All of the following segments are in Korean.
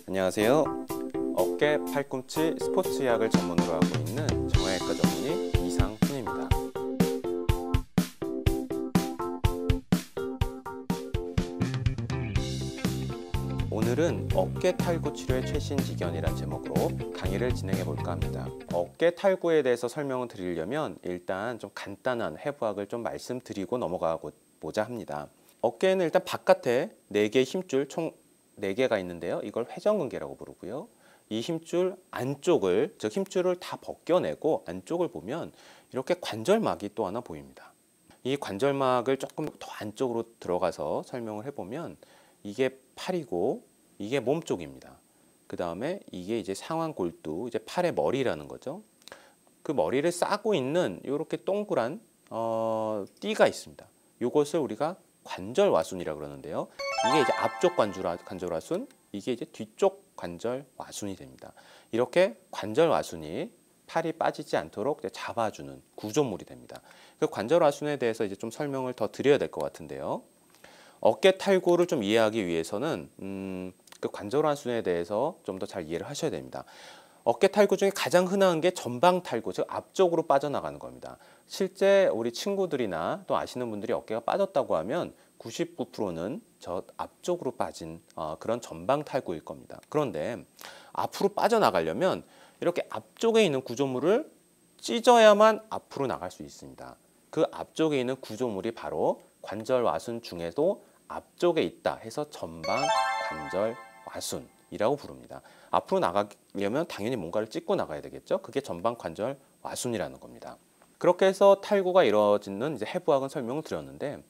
안녕하세요. 어깨, 팔꿈치, 스포츠의학을 전문으로 하고 있는 정형외과 전문의 이상훈입니다. 오늘은 어깨 탈구 치료의 최신 지견이란 제목으로 강의를 진행해 볼까 합니다. 어깨 탈구에 대해서 설명을 드리려면 일단 좀 간단한 해부학을 좀 말씀드리고 넘어가고자 합니다. 어깨에는 일단 바깥에 4개의 힘줄 총 4개가 있는데요. 이걸 회전근개라고 부르고요. 이 힘줄 안쪽을, 즉 힘줄을 다 벗겨내고 안쪽을 보면 이렇게 관절막이 또 하나 보입니다. 이 관절막을 조금 더 안쪽으로 들어가서 설명을 해보면 이게 팔이고 이게 몸 쪽입니다. 그 다음에 이게 이제 상완골두, 이제 팔의 머리라는 거죠. 그 머리를 싸고 있는 이렇게 동그란 띠가 있습니다. 이것을 우리가 관절와순이라고 그러는데요. 이게 이제 앞쪽 관절와순, 이게 이제 뒤쪽 관절와순이 됩니다. 이렇게 관절와순이 팔이 빠지지 않도록 잡아주는 구조물이 됩니다. 그 관절와순에 대해서 이제 좀 설명을 더 드려야 될 것 같은데요. 어깨 탈구를 좀 이해하기 위해서는 그 관절와순에 대해서 좀 더 잘 이해를 하셔야 됩니다. 어깨 탈구 중에 가장 흔한 게 전방 탈구, 즉 앞쪽으로 빠져나가는 겁니다. 실제 우리 친구들이나 또 아시는 분들이 어깨가 빠졌다고 하면 99%는 저 앞쪽으로 빠진 그런 전방 탈구일 겁니다. 그런데 앞으로 빠져나가려면 이렇게 앞쪽에 있는 구조물을 찢어야만 앞으로 나갈 수 있습니다. 그 앞쪽에 있는 구조물이 바로 관절와순 중에도 앞쪽에 있다 해서 전방 관절와순이라고 부릅니다. 앞으로 나가려면 당연히 뭔가를 찢고 나가야 되겠죠. 그게 전방 관절와순이라는 겁니다. 그렇게 해서 탈구가 이루어지는 이제 해부학은 설명을 드렸는데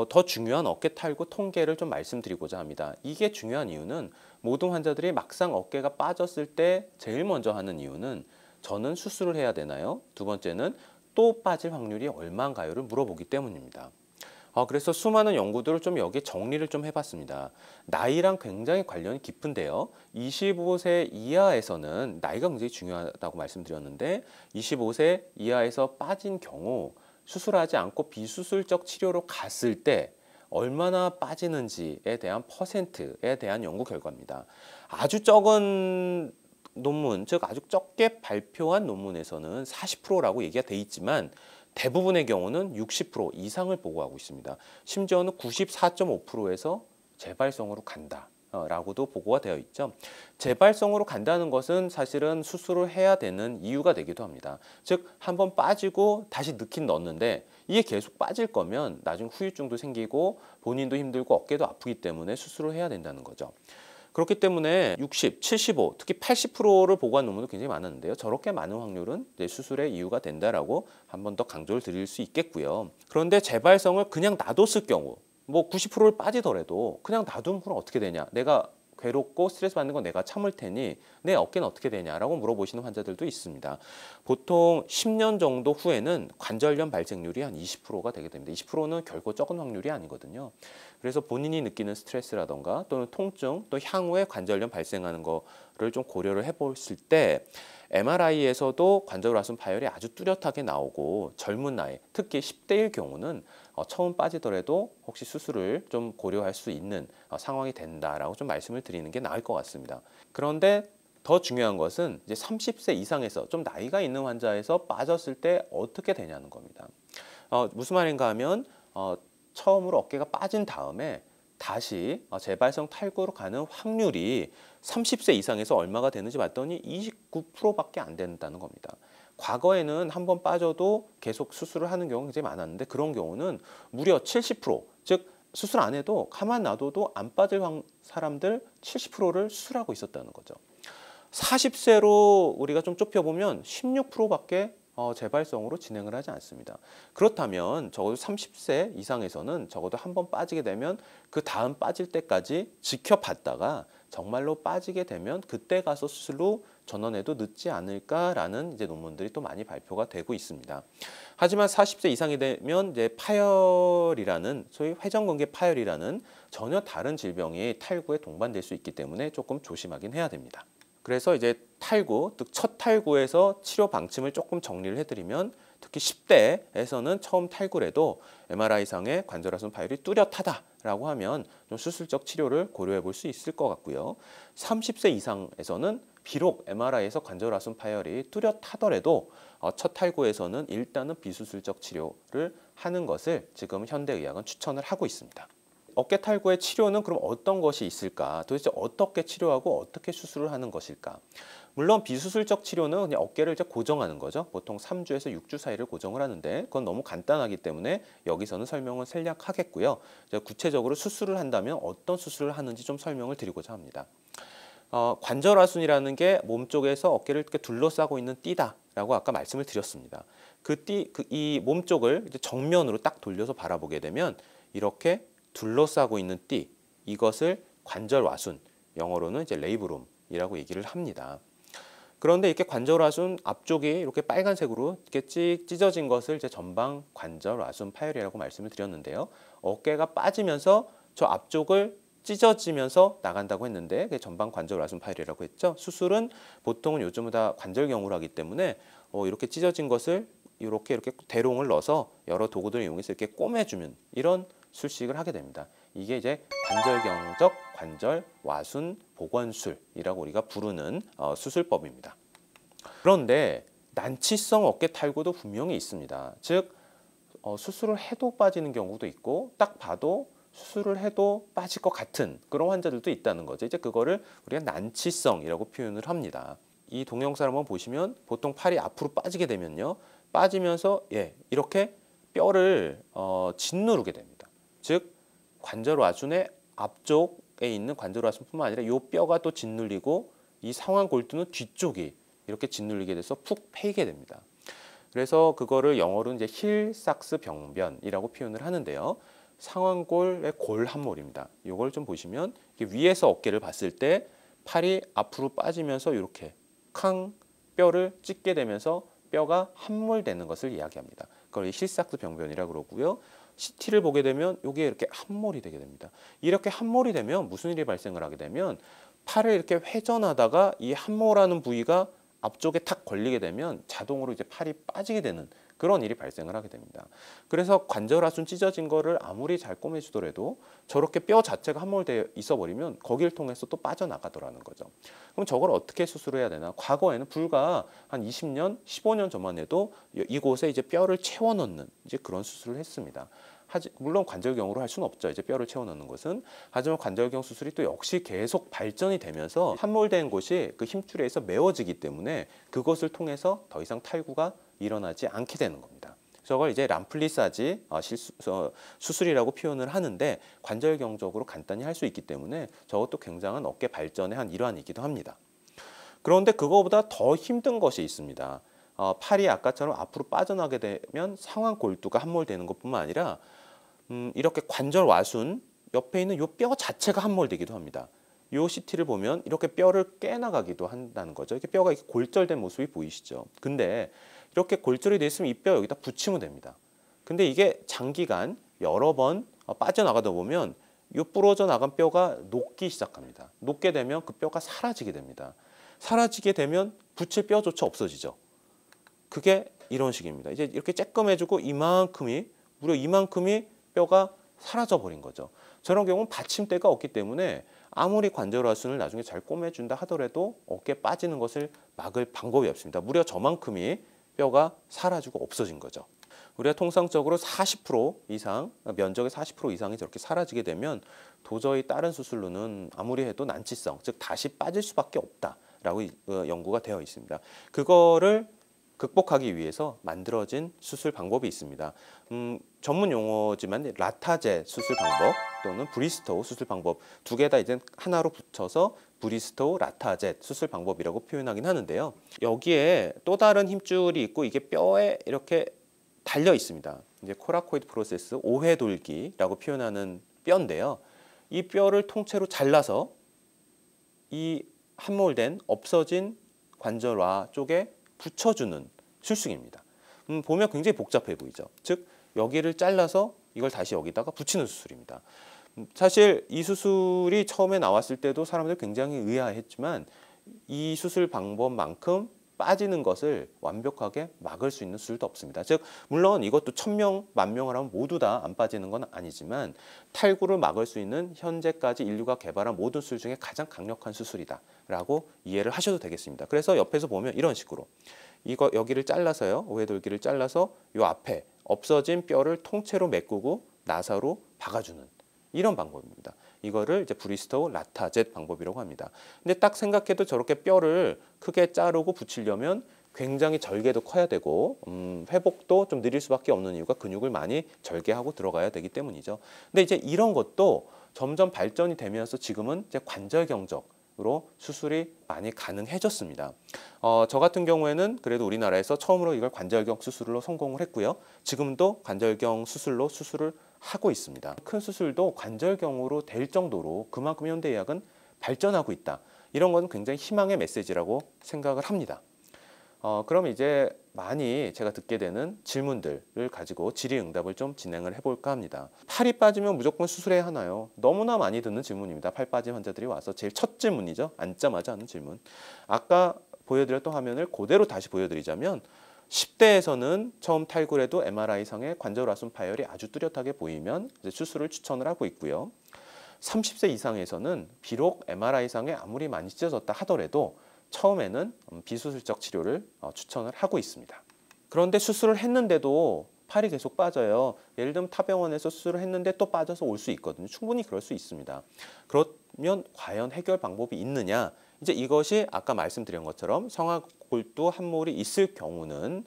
더 중요한 어깨 탈구 통계를 좀 말씀드리고자 합니다. 이게 중요한 이유는 모든 환자들이 막상 어깨가 빠졌을 때 제일 먼저 하는 이유는 저는 수술을 해야 되나요? 두 번째는 또 빠질 확률이 얼마인가요를 물어보기 때문입니다. 그래서 수많은 연구들을 좀 여기에 정리를 좀 해봤습니다. 나이랑 굉장히 관련이 깊은데요. 25세 이하에서는 나이가 굉장히 중요하다고 말씀드렸는데 25세 이하에서 빠진 경우 수술하지 않고 비수술적 치료로 갔을 때 얼마나 빠지는지에 대한 퍼센트에 대한 연구 결과입니다. 아주 적은 논문, 즉 아주 적게 발표한 논문에서는 40%라고 얘기가 돼 있지만 대부분의 경우는 60% 이상을 보고하고 있습니다. 심지어는 94.5%에서 재발성으로 간다 라고도 보고가 되어 있죠. 재발성으로 간다는 것은 사실은 수술을 해야 되는 이유가 되기도 합니다. 즉 한번 빠지고 다시 넣긴 넣었는데 이게 계속 빠질 거면 나중에 후유증도 생기고 본인도 힘들고 어깨도 아프기 때문에 수술을 해야 된다는 거죠. 그렇기 때문에 60, 75, 특히 80%를 보고한 논문도 굉장히 많았는데요. 저렇게 많은 확률은 수술의 이유가 된다라고 한 번 더 강조를 드릴 수 있겠고요. 그런데 재발성을 그냥 놔뒀을 경우, 뭐 90%를 빠지더라도 그냥 놔두면 어떻게 되냐? 내가 괴롭고 스트레스 받는 건 내가 참을 테니 내 어깨는 어떻게 되냐라고 물어보시는 환자들도 있습니다. 보통 10년 정도 후에는 관절염 발생률이 한 20%가 되게 됩니다. 20%는 결코 적은 확률이 아니거든요. 그래서 본인이 느끼는 스트레스라던가 또는 통증, 또 향후에 관절염 발생하는 거를 좀 고려를 해봤을 때 MRI에서도 관절와순 파열이 아주 뚜렷하게 나오고 젊은 나이, 특히 10대일 경우는 처음 빠지더라도 혹시 수술을 좀 고려할 수 있는 상황이 된다라고 좀 말씀을 드리는 게 나을 것 같습니다. 그런데 더 중요한 것은 이제 30세 이상에서 좀 나이가 있는 환자에서 빠졌을 때 어떻게 되냐는 겁니다. 무슨 말인가 하면 처음으로 어깨가 빠진 다음에 다시 재발성 탈구로 가는 확률이 30세 이상에서 얼마가 되는지 봤더니 29%밖에 안 된다는 겁니다. 과거에는 한 번 빠져도 계속 수술을 하는 경우가 굉장히 많았는데 그런 경우는 무려 70%, 즉 수술 안 해도 가만 놔둬도 안 빠질 사람들 70%를 수술하고 있었다는 거죠. 40세로 우리가 좀 좁혀보면 16%밖에 재발성으로 진행을 하지 않습니다. 그렇다면 적어도 30세 이상에서는 적어도 한 번 빠지게 되면 그 다음 빠질 때까지 지켜봤다가 정말로 빠지게 되면 그때 가서 수술로 전환해도 늦지 않을까라는 이제 논문들이 또 많이 발표가 되고 있습니다. 하지만 40세 이상이 되면 이제 파열이라는 소위 회전근개 파열이라는 전혀 다른 질병이 탈구에 동반될 수 있기 때문에 조금 조심하긴 해야 됩니다. 그래서 이제 탈구, 즉 첫 탈구에서 치료 방침을 조금 정리를 해드리면 특히 10대에서는 처음 탈구를 해도 MRI상의 관절하순 파열이 뚜렷하다라고 하면 좀 수술적 치료를 고려해 볼 수 있을 것 같고요. 30세 이상에서는 비록 MRI에서 관절하순 파열이 뚜렷하더라도 첫 탈구에서는 일단은 비수술적 치료를 하는 것을 지금 현대의학은 추천을 하고 있습니다. 어깨 탈구의 치료는 그럼 어떤 것이 있을까? 도대체 어떻게 치료하고 어떻게 수술을 하는 것일까? 물론 비수술적 치료는 그냥 어깨를 이제 고정하는 거죠. 보통 3주에서 6주 사이를 고정을 하는데 그건 너무 간단하기 때문에 여기서는 설명을 생략하겠고요. 구체적으로 수술을 한다면 어떤 수술을 하는지 좀 설명을 드리고자 합니다. 관절하순이라는 게 몸쪽에서 어깨를 이렇게 둘러싸고 있는 띠다라고 아까 말씀을 드렸습니다. 이 몸쪽을 이제 정면으로 딱 돌려서 바라보게 되면 이렇게 둘러싸고 있는 띠, 이것을 관절와순, 영어로는 이제 레이브룸이라고 얘기를 합니다. 그런데 이렇게 관절와순 앞쪽이 이렇게 빨간색으로 이렇게 찢어진 것을 이제 전방 관절와순 파열이라고 말씀을 드렸는데요. 어깨가 빠지면서 저 앞쪽을 찢어지면서 나간다고 했는데 그게 전방 관절와순 파열이라고 했죠. 수술은 보통은 요즘은 다 관절경으로 하기 때문에 이렇게 찢어진 것을 이렇게 대롱을 넣어서 여러 도구들을 이용해서 이렇게 꼬매주면 이런 술식을 하게 됩니다. 이게 이제 관절경적 관절 와순 복원술이라고 우리가 부르는 수술법입니다. 그런데 난치성 어깨 탈구도 분명히 있습니다. 즉 수술을 해도 빠지는 경우도 있고 딱 봐도 수술을 해도 빠질 것 같은 그런 환자들도 있다는 거죠. 이제 그거를 우리가 난치성이라고 표현을 합니다. 이 동영상을 한번 보시면 보통 팔이 앞으로 빠지게 되면요. 빠지면서 이렇게 뼈를 짓누르게 됩니다. 즉 관절와순의 앞쪽에 있는 관절와순뿐만 아니라 이 뼈가 또 짓눌리고 이 상완골두는 뒤쪽이 이렇게 짓눌리게 돼서 푹 패이게 됩니다. 그래서 그거를 영어로는 이제 힐삭스 병변이라고 표현을 하는데요. 상완골의 골 함몰입니다. 이걸 좀 보시면 위에서 어깨를 봤을 때 팔이 앞으로 빠지면서 이렇게 캉 뼈를 찢게 되면서 뼈가 함몰되는 것을 이야기합니다. 그걸 힐삭스 병변이라고 그러고요. CT를 보게 되면 이게 이렇게 함몰이 되게 됩니다. 이렇게 함몰이 되면 무슨 일이 발생을 하게 되면 팔을 이렇게 회전하다가 이 함몰하는 부위가 앞쪽에 탁 걸리게 되면 자동으로 이제 팔이 빠지게 되는 그런 일이 발생을 하게 됩니다. 그래서 관절하순 찢어진 거를 아무리 잘 꼬매주더라도 저렇게 뼈 자체가 함몰되어 있어 버리면 거기를 통해서 또 빠져나가더라는 거죠. 그럼 저걸 어떻게 수술해야 되나? 과거에는 불과 한 20년, 15년 전만 해도 이곳에 이제 뼈를 채워 넣는 이제 그런 수술을 했습니다. 물론 관절경으로 할 수는 없죠. 이제 뼈를 채워 넣는 것은. 하지만 관절경 수술이 또 역시 계속 발전이 되면서 함몰된 곳이 그 힘줄에 의해서 메워지기 때문에 그것을 통해서 더 이상 탈구가 일어나지 않게 되는 겁니다. 저걸 이제 람플리사지 수술이라고 표현을 하는데 관절경적으로 간단히 할 수 있기 때문에 저것도 굉장한 어깨 발전의 한 일환이기도 합니다. 그런데 그거보다 더 힘든 것이 있습니다. 팔이 아까처럼 앞으로 빠져나게 되면 상완골두가 함몰되는 것뿐만 아니라 이렇게 관절 와순 옆에 있는 이 뼈 자체가 함몰되기도 합니다. 이 CT를 보면 이렇게 뼈를 깨나가기도 한다는 거죠. 이렇게 뼈가 이렇게 골절된 모습이 보이시죠. 근데 이렇게 골절이 돼 있으면 이 뼈 여기다 붙이면 됩니다. 근데 이게 장기간 여러 번 빠져나가다 보면 이 부러져 나간 뼈가 녹기 시작합니다. 녹게 되면 그 뼈가 사라지게 됩니다. 사라지게 되면 붙일 뼈조차 없어지죠. 그게 이런 식입니다. 이제 이렇게 쬐끔해지고 무려 이만큼이 뼈가 사라져 버린 거죠. 저런 경우는 받침대가 없기 때문에 아무리 관절하순을 나중에 잘 꼬매준다 하더라도 어깨 빠지는 것을 막을 방법이 없습니다. 무려 저만큼이 뼈가 사라지고 없어진 거죠. 우리가 통상적으로 40% 이상, 면적의 40% 이상이 저렇게 사라지게 되면 도저히 다른 수술로는 아무리 해도 난치성, 즉 다시 빠질 수밖에 없다라고 연구가 되어 있습니다. 그거를 극복하기 위해서 만들어진 수술 방법이 있습니다. 전문 용어지만 라타제 수술 방법 또는 브리스토우 수술 방법 두 개 다 이제 하나로 붙여서 브리스토우 라타제 수술 방법이라고 표현하긴 하는데요. 여기에 또 다른 힘줄이 있고 이게 뼈에 이렇게 달려 있습니다. 이제 코라코이드 프로세스 5회 돌기라고 표현하는 뼈인데요. 이 뼈를 통째로 잘라서 이 함몰된 없어진 관절화 쪽에 붙여주는 수술입니다. 보면 굉장히 복잡해 보이죠. 즉 여기를 잘라서 이걸 다시 여기다가 붙이는 수술입니다. 사실 이 수술이 처음에 나왔을 때도 사람들 굉장히 의아했지만 이 수술 방법만큼 빠지는 것을 완벽하게 막을 수 있는 수술도 없습니다. 즉 물론 이것도 1000명, 10,000명을 하면 모두 다 안 빠지는 건 아니지만 탈구를 막을 수 있는 현재까지 인류가 개발한 모든 수술 중에 가장 강력한 수술이다라고 이해를 하셔도 되겠습니다. 그래서 옆에서 보면 이런 식으로 이거 여기를 잘라서요. 오해돌기를 잘라서 요 앞에 없어진 뼈를 통째로 메꾸고 나사로 박아주는 이런 방법입니다. 이거를 이제 브리스토우 라타젯 방법이라고 합니다. 근데 딱 생각해도 저렇게 뼈를 크게 자르고 붙이려면 굉장히 절개도 커야 되고 회복도 좀 느릴 수밖에 없는 이유가 근육을 많이 절개하고 들어가야 되기 때문이죠. 근데 이제 이런 것도 점점 발전이 되면서 지금은 이제 관절 경적으로 수술이 많이 가능해졌습니다. 저 같은 경우에는 그래도 우리나라에서 처음으로 이걸 관절경 수술로 성공을 했고요. 지금도 관절경 수술로 수술을 하고 있습니다. 큰 수술도 관절경으로 될 정도로 그만큼 현대의학은 발전하고 있다. 이런 건 굉장히 희망의 메시지라고 생각을 합니다. 그럼 이제 많이 제가 듣게 되는 질문들을 가지고 질의응답을 좀 진행을 해볼까 합니다. 팔이 빠지면 무조건 수술해야 하나요? 너무나 많이 듣는 질문입니다. 팔 빠진 환자들이 와서 제일 첫 질문이죠. 앉자마자 하는 질문. 아까 보여드렸던 화면을 그대로 다시 보여드리자면 10대에서는 처음 탈구를 해도 MRI상의 관절 와순 파열이 아주 뚜렷하게 보이면 이제 수술을 추천을 하고 있고요. 30세 이상에서는 비록 MRI상에 아무리 많이 찢어졌다 하더라도 처음에는 비수술적 치료를 추천을 하고 있습니다. 그런데 수술을 했는데도 팔이 계속 빠져요. 예를 들면 타병원에서 수술을 했는데 또 빠져서 올 수 있거든요. 충분히 그럴 수 있습니다. 그러면 과연 해결 방법이 있느냐? 이제 이것이 아까 말씀드린 것처럼 성하골두 함몰이 있을 경우는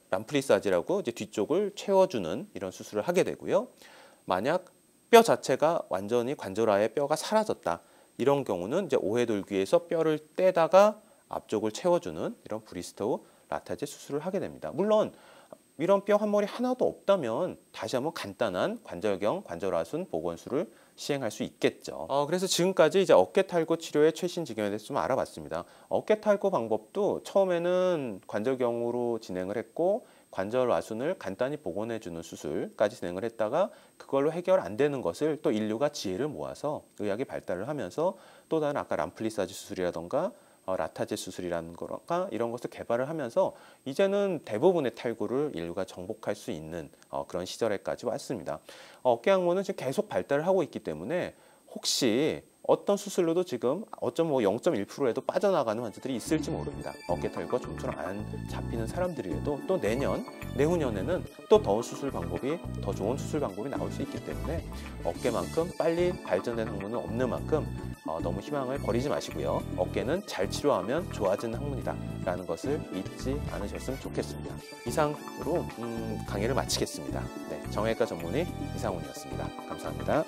람플리사지라고 이제 뒤쪽을 채워주는 이런 수술을 하게 되고요. 만약 뼈 자체가 완전히 관절하에 뼈가 사라졌다. 이런 경우는 이제 오해돌귀에서 뼈를 떼다가 앞쪽을 채워주는 이런 브리스토우 라타젯 수술을 하게 됩니다. 물론 이런 뼈 함몰이 하나도 없다면 다시 한번 간단한 관절경, 관절하순 복원술을 시행할 수 있겠죠. 그래서 지금까지 이제 어깨 탈구 치료의 최신 지경에 대해서 좀 알아봤습니다. 어깨 탈구 방법도 처음에는 관절경으로 진행을 했고 관절 와순을 간단히 복원해주는 수술까지 진행을 했다가 그걸로 해결 안 되는 것을 또 인류가 지혜를 모아서 의학이 발달을 하면서 또 다른 아까 람플리사지 수술이라던가 라타젯 수술이라는 거가 이런 것을 개발을 하면서 이제는 대부분의 탈구를 인류가 정복할 수 있는 그런 시절에까지 왔습니다. 어깨학문은 지금 계속 발달을 하고 있기 때문에 혹시 어떤 수술로도 지금 어쩜 뭐 0.1%에도 빠져나가는 환자들이 있을지 모릅니다. 어깨 탈구가 좀처럼 안 잡히는 사람들이라도 또 내년, 내후년에는 또 더 좋은 수술 방법이 나올 수 있기 때문에 어깨만큼 빨리 발전된 학문은 없는 만큼 너무 희망을 버리지 마시고요. 어깨는 잘 치료하면 좋아지는 학문이다 라는 것을 잊지 않으셨으면 좋겠습니다. 이상으로 강의를 마치겠습니다. 네, 정형외과 전문의 이상훈이었습니다. 감사합니다.